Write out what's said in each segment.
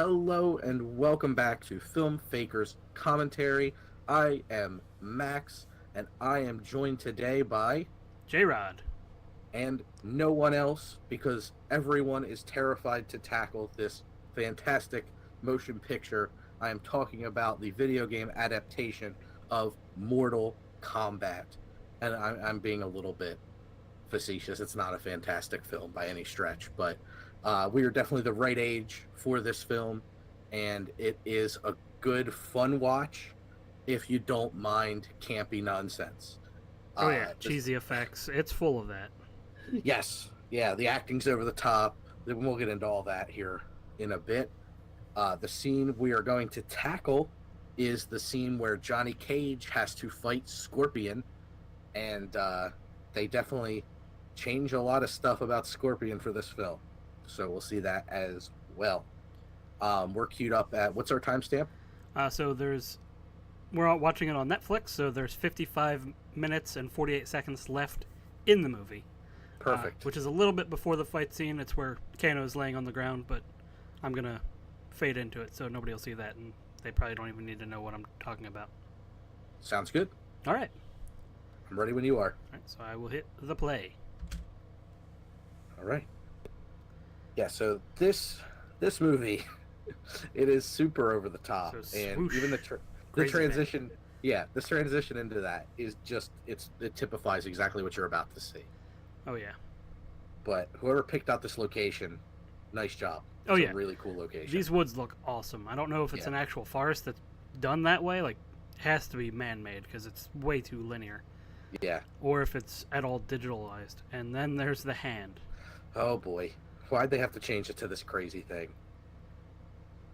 Hello and welcome back to Filmfaker's Commentary. I am Max, and I am joined today by J-Rod. and no one else because everyone is terrified to tackle this fantastic motion picture. I am talking about the video game adaptation of Mortal Kombat. And I'm being a little bit facetious. It's not a fantastic film by any stretch, but we are definitely the right age for this film, and it is a good, fun watch if you don't mind campy nonsense. Oh yeah, cheesy effects. It's full of that. Yes, yeah, the acting's over the top. We'll get into all that here in a bit. The scene we are going to tackle is the scene where Johnny Cage has to fight Scorpion, and they definitely change a lot of stuff about Scorpion for this film. So we'll see that as well. We're queued up at, what's our timestamp? We're watching it on Netflix, so there's 55 minutes and 48 seconds left in the movie. Perfect. Which is a little bit before the fight scene. It's where Kano is laying on the ground, but I'm going to fade into it so nobody will see that, and they probably don't even need to know what I'm talking about. Sounds good. All right. I'm ready when you are. All right, so I will hit the play. All right. Yeah, so this movie, it is super over the top, So and swoosh, even the crazy transition, yeah, this transition into that is just it typifies exactly what you're about to see. Oh yeah. But whoever picked out this location, nice job. Oh It's yeah, a really cool location. These woods look awesome. I don't know if it's an actual forest that's done that way, like it has to be man-made because it's way too linear. Yeah. Or if it's at all digitalized. And then there's the hand. Oh boy, why'd they have to change it to this crazy thing?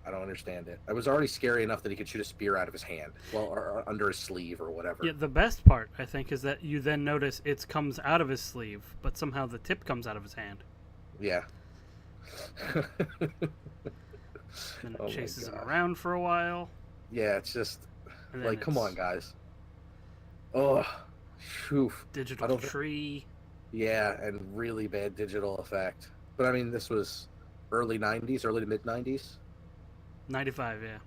I don't understand it. It was already scary enough that he could shoot a spear out of his hand, well, or under his sleeve or whatever. Yeah, the best part, I think, is that you then notice it comes out of his sleeve, but somehow the tip comes out of his hand. Yeah. Then it chases him around for a while. Yeah, it's just like, come on, guys. Oh, phew. Digital tree. Yeah, and really bad digital effect. But I mean, this was early 90s, early to mid 90s. 95, yeah.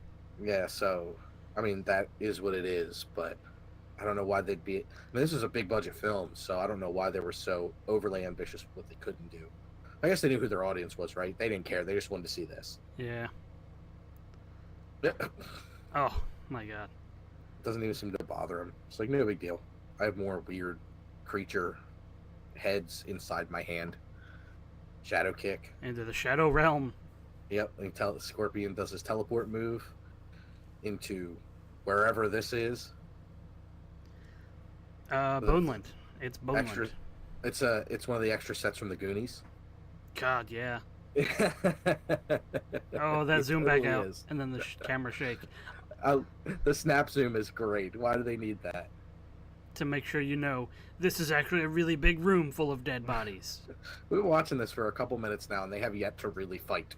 Yeah, so I mean that is what it is, but I don't know why they'd be. I mean, this is a big budget film, so I don't know why they were so overly ambitious with what they couldn't do. I guess they knew who their audience was, right? They didn't care. They just wanted to see this. Yeah. Oh my god. Doesn't even seem to bother him. It's like no big deal. I have more weird creature heads inside my hand. Shadow kick into the shadow realm. Yep, and the Scorpion does his teleport move into wherever this is. Boneland. It's Boneland. It's one of the extra sets from the Goonies. God, yeah. Oh, that zoom back out, and then the camera shake. The snap zoom is great. Why do they need that? To make sure you know this is actually a really big room full of dead bodies. We've been watching this for a couple minutes now, and they have yet to really fight.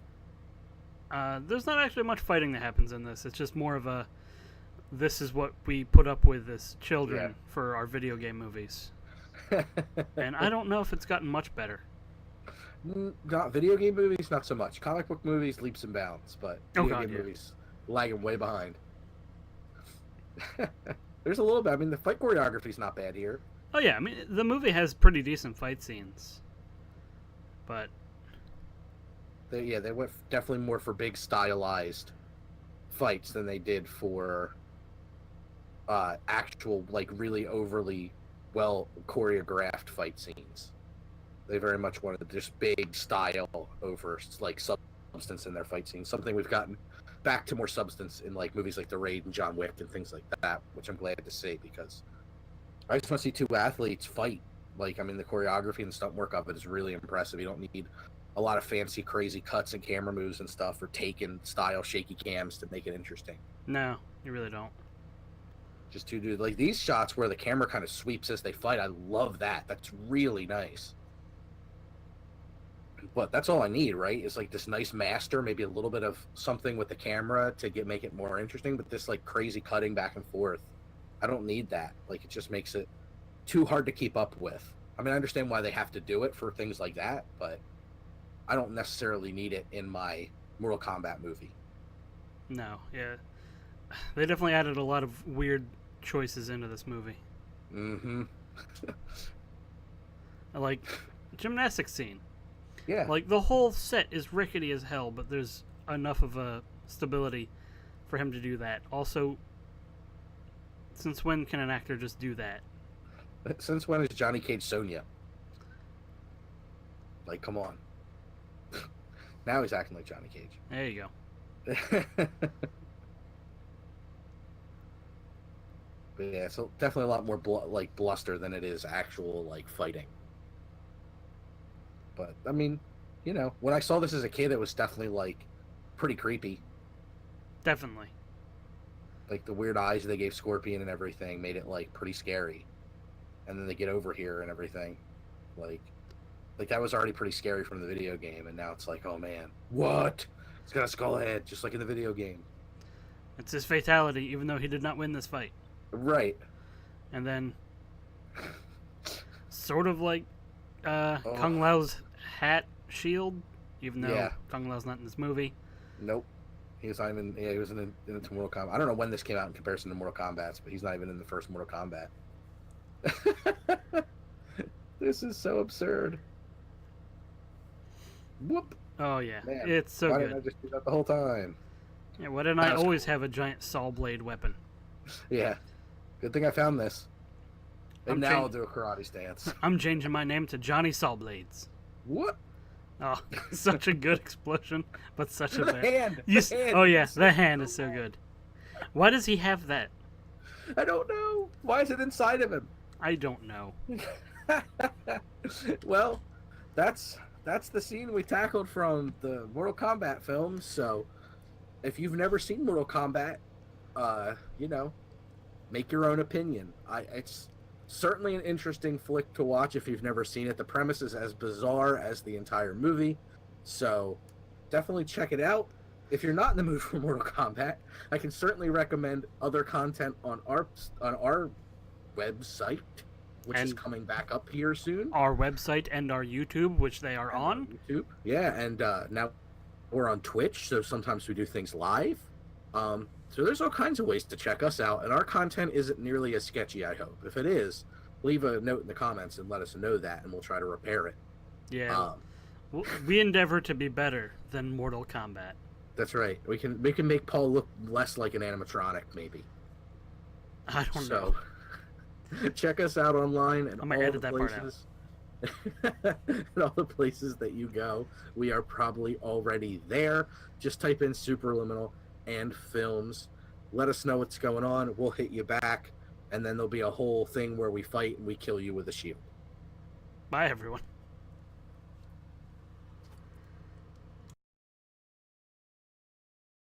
There's not actually much fighting that happens in this. It's just more of a, this is what we put up with as children for our video game movies. And I don't know if it's gotten much better. Not video game movies, not so much. Comic book movies, leaps and bounds, but video game movies lagging way behind. There's a little bit. I mean, the fight choreography's not bad here. Oh yeah, I mean the movie has pretty decent fight scenes, but they went definitely more for big stylized fights than they did for actual, like, really overly well choreographed fight scenes. They very much wanted just big style over, like, substance in their fight scenes. Something we've gotten back to more substance in, like, movies like The Raid and John Wick and things like that, which I'm glad to see, because I just want to see two athletes fight. Like, I mean, the choreography and the stunt work of it is really impressive. You don't need a lot of fancy, crazy cuts and camera moves and stuff, or taken style shaky cams to make it interesting. No, you really don't. Just two dudes. Like, these shots where the camera kind of sweeps as they fight, I love that. That's really nice. But that's all I need, right? Is like this nice master, maybe a little bit of something with the camera to make it more interesting. But this, like, crazy cutting back and forth, I don't need that. Like, it just makes it too hard to keep up with. I mean, I understand why they have to do it for things like that, but I don't necessarily need it in my Mortal Kombat movie. No, yeah. They definitely added a lot of weird choices into this movie. Mm-hmm. Like, gymnastics scene. Yeah. Like, the whole set is rickety as hell, but there's enough of a stability for him to do that. Also, since when can an actor just do that? Since when is Johnny Cage Sonya? Like, come on. Now he's acting like Johnny Cage. There you go. But yeah, so definitely a lot more bluster than it is actual like fighting. But I mean, you know, when I saw this as a kid, it was definitely like pretty creepy. Definitely. Like the weird eyes they gave Scorpion and everything made it like pretty scary. And then they get over here and everything, like that was already pretty scary from the video game, and now it's like, oh man, what? It's got a skull head, just like in the video game. It's his fatality, even though he did not win this fight. Right. And then, sort of like Kung Lao's hat shield, even though Kung Lao's not in this movie. Nope. He was not even. Yeah, he was in Mortal Kombat. I don't know when this came out in comparison to Mortal Kombat, but he's not even in the first Mortal Kombat. This is so absurd. Whoop. Oh yeah, Man, it's so why good. didn't I just do that the whole time? Yeah, why didn't I always have a giant saw blade weapon? Yeah, good thing I found this. And now I'll do a karate stance. I'm changing my name to Johnny Sawblades. What? Oh, such a good explosion, but such a bad. Hand. Oh yeah, the hand is so good. Why does he have that? I don't know. Why is it inside of him? I don't know. Well, that's the scene we tackled from the Mortal Kombat films. So, if you've never seen Mortal Kombat, you know, make your own opinion. It's certainly an interesting flick to watch if you've never seen it. The premise is as bizarre as the entire movie, so definitely check it out. If you're not in the mood for Mortal Kombat, I can certainly recommend other content on our website, which is coming back up here soon. Our website and our YouTube, which they are on. YouTube, yeah, and now we're on Twitch, so sometimes we do things live. So there's all kinds of ways to check us out, and our content isn't nearly as sketchy, I hope. If it is, leave a note in the comments and let us know that, and we'll try to repair it. Yeah, we endeavor to be better than Mortal Kombat. That's right. We can make Paul look less like an animatronic, maybe. I don't know. Check us out online and I'm gonna edit that part out. and all the places that you go. We are probably already there. Just type in Superliminal and Films. Let us know what's going on. We'll hit you back, and then there'll be a whole thing where we fight and we kill you with a shield. Bye, everyone.